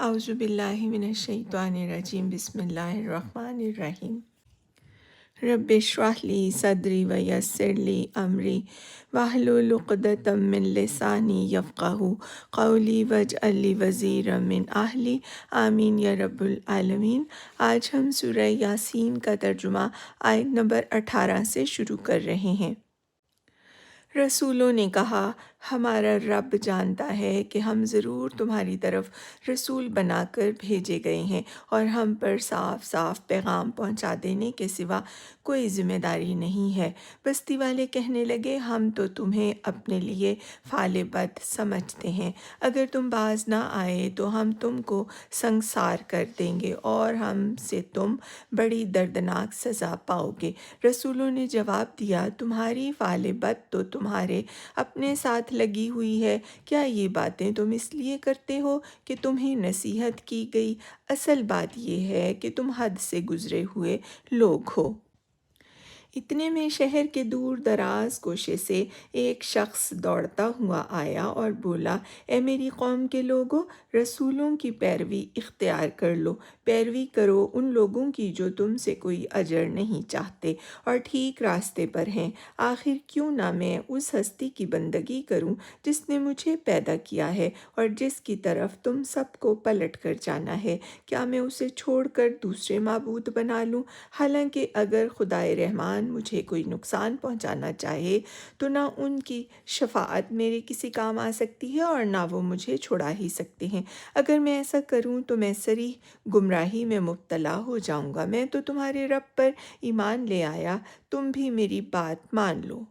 اعوذ باللہ من الشیطان الرجیم بسم اللہ الرحمن الرحیم رب اشرح لی صدری ویسر لی امری واحلل عقدۃ من لسانی یفقہوا قولی واجعل لی وزیرا من اہلی آمین یا رب العالمین۔ آج ہم سورہ یاسین کا ترجمہ آیت نمبر 18 سے شروع کر رہے ہیں۔ رسولوں نے کہا، ہمارا رب جانتا ہے کہ ہم ضرور تمہاری طرف رسول بنا کر بھیجے گئے ہیں اور ہم پر صاف صاف پیغام پہنچا دینے کے سوا کوئی ذمہ داری نہیں ہے۔ بستی والے کہنے لگے، ہم تو تمہیں اپنے لیے فعل بد سمجھتے ہیں، اگر تم باز نہ آئے تو ہم تم کو سنگسار کر دیں گے اور ہم سے تم بڑی دردناک سزا پاؤ گے۔ رسولوں نے جواب دیا، تمہاری فعل بد تو تمہارے اپنے ساتھ لگی ہوئی ہے، کیا یہ باتیں تم اس لیے کرتے ہو کہ تمہیں نصیحت کی گئی؟ اصل بات یہ ہے کہ تم حد سے گزرے ہوئے لوگ ہو۔ اتنے میں شہر کے دور دراز گوشے سے ایک شخص دوڑتا ہوا آیا اور بولا، اے میری قوم کے لوگو، رسولوں کی پیروی اختیار کر لو، پیروی کرو ان لوگوں کی جو تم سے کوئی اجر نہیں چاہتے اور ٹھیک راستے پر ہیں۔ آخر کیوں نہ میں اس ہستی کی بندگی کروں جس نے مجھے پیدا کیا ہے اور جس کی طرف تم سب کو پلٹ کر جانا ہے؟ کیا میں اسے چھوڑ کر دوسرے معبود بنا لوں؟ حالانکہ اگر خدائے رحمان مجھے کوئی نقصان پہنچانا چاہے تو نہ ان کی شفاعت میرے کسی کام آ سکتی ہے اور نہ وہ مجھے چھڑا ہی سکتے ہیں۔ اگر میں ایسا کروں تو میں صریح گمراہی میں مبتلا ہو جاؤں گا۔ میں تو تمہارے رب پر ایمان لے آیا، تم بھی میری بات مان لو۔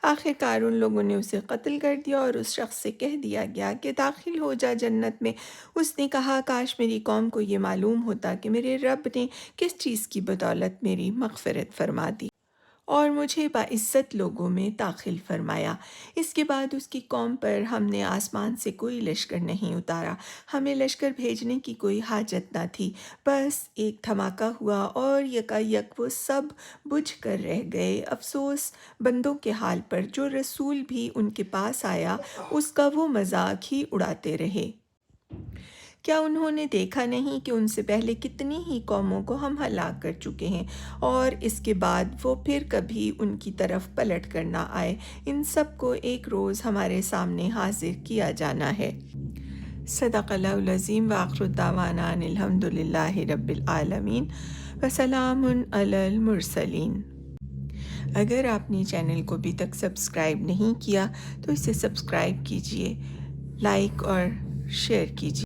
آخرکار ان لوگوں نے اسے قتل کر دیا اور اس شخص سے کہہ دیا گیا کہ داخل ہو جا جنت میں۔ اس نے کہا، کاش میری قوم کو یہ معلوم ہوتا کہ میرے رب نے کس چیز کی بدولت میری مغفرت فرما دی اور مجھے باعزت لوگوں میں داخل فرمایا۔ اس کے بعد اس کی قوم پر ہم نے آسمان سے کوئی لشکر نہیں اتارا، ہمیں لشکر بھیجنے کی کوئی حاجت نہ تھی، بس ایک دھماکہ ہوا اور یکایک وہ سب بجھ کر رہ گئے۔ افسوس بندوں کے حال پر، جو رسول بھی ان کے پاس آیا اس کا وہ مذاق ہی اڑاتے رہے۔ کیا انہوں نے دیکھا نہیں کہ ان سے پہلے کتنی ہی قوموں کو ہم ہلاک کر چکے ہیں اور اس کے بعد وہ پھر کبھی ان کی طرف پلٹ کر نہ آئے؟ ان سب کو ایک روز ہمارے سامنے حاضر کیا جانا ہے۔ صدق اللہ العظیم۔ وآخر دعوانا ان الحمد للہ رب العالمین وسلام علی المرسلین۔ اگر آپ نے چینل کو ابھی تک سبسکرائب نہیں کیا تو اسے سبسکرائب کیجیے، لائک اور شیئر کیجیے۔